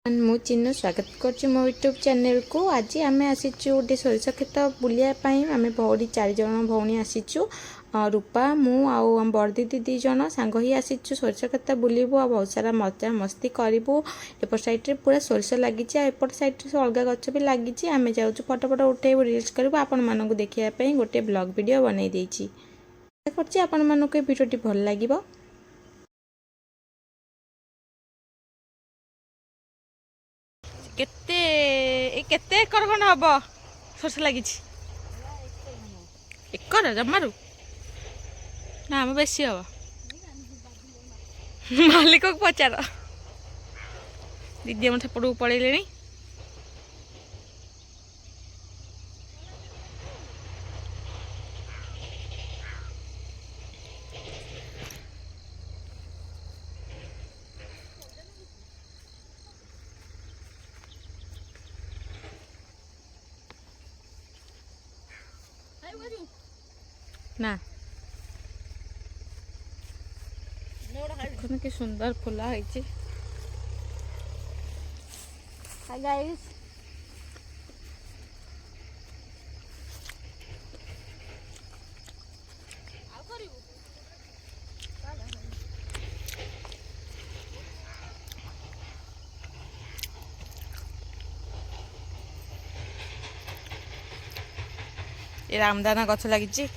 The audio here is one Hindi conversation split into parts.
मु चिन्नु स्वागत कर मो यूट्यूब चैनल को। आज आम आसीचु गोटे सोरिष खेत बुलायापाई आम भौरी 4 जन भौणी आसीचु। रूपा मु आम बड़दीदी 2 जन सांग ही आसीचु सोरिष खेत बुलबू आ बहुत सारा मजा मस्ती करूँ। एपट साइड पूरा सोरिष लगी एपट साइड अलग गच भी लगी। आम जाऊँ फटो फटो उठे रिल्स करूँ आपण मानक देखापी गोटे ब्लॉग वीडियो बनई देछि। आपण मानक वीडियोटी भल लगे। केते एकर खंड हम सोर्स लगी एकर जमारू ना आम बेसी हम मालिक को पचार दीदी हम सेपट पड़े ना कि सुंदर फुला है। ये रामदाना गछ लगी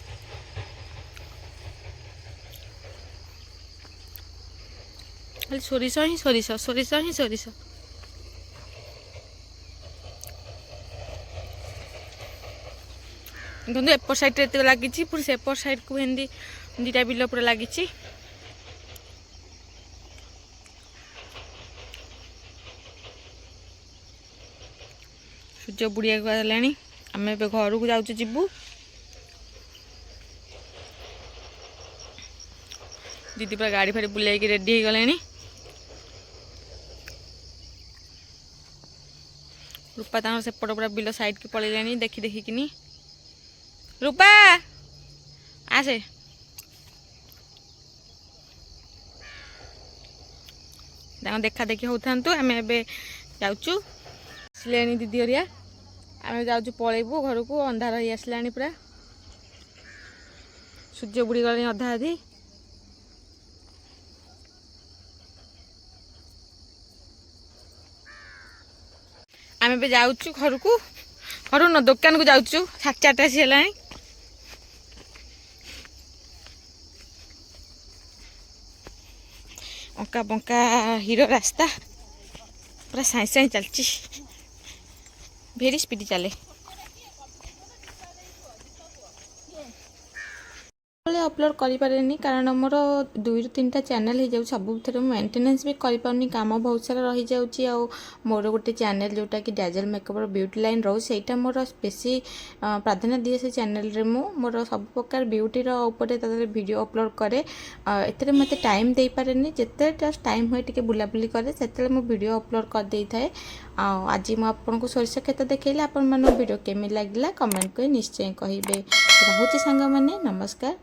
खाली सोरिष ही सोरिष सोरिष ही सोरिष। देखो एपट साइड रे लगी पूरी सेपट साइड को हिंदी 2टा बिल पूरा लगी। सूर्य बुड़िया गलानी आम ए घर को जाऊँ जीवु। दीदी पूरा गाड़ी फाड़ी बुलाई रेडी हो गले। रूपा तार सेपट पूरा बिल साइड की पलैलानी देखी देखिकिनी। रूपा आसे देखा देखी होता आम ए जाऊँ आसले दीदी हरिया आम जाऊँ पलैबू घर को अंधार हो आसला पूरा सूर्य बुड़ी गले अधा अधी। आम ए जाऊँ घर को घर न दुकान को जाऊँ 4:30 आसीगला। अंका बंका हीरो रास्ता पूरा साई साई चलची भेरी स्पीड चले। अपलोड करें कारण मोर 2 ରୁ 3टा चैनल हो जाऊँ सब मेंटेनेंस भी करें काम बहुत सारा रही जाऊँगी। मोर गोटे चैनल जोटा कि डैजल मेकअप ब्यूटी लाइन रो सेटा मोर बेसी प्राधान्य दिए से चैनल रे मोर सब प्रकार ब्यूटीर ऊपर वीडियो अपलोड करे। एते मत टाइम दे पारे जिते जस्ट टाइम हुए टे बुलाबुली करे से मो वीडियो अपलोड कर दे थाए। आज मुझे आपको सोरिष खेत देखली आपण वीडियो केमी लगे कमेंट कर निश्चय कहे। रोचे सांग मैंने नमस्कार।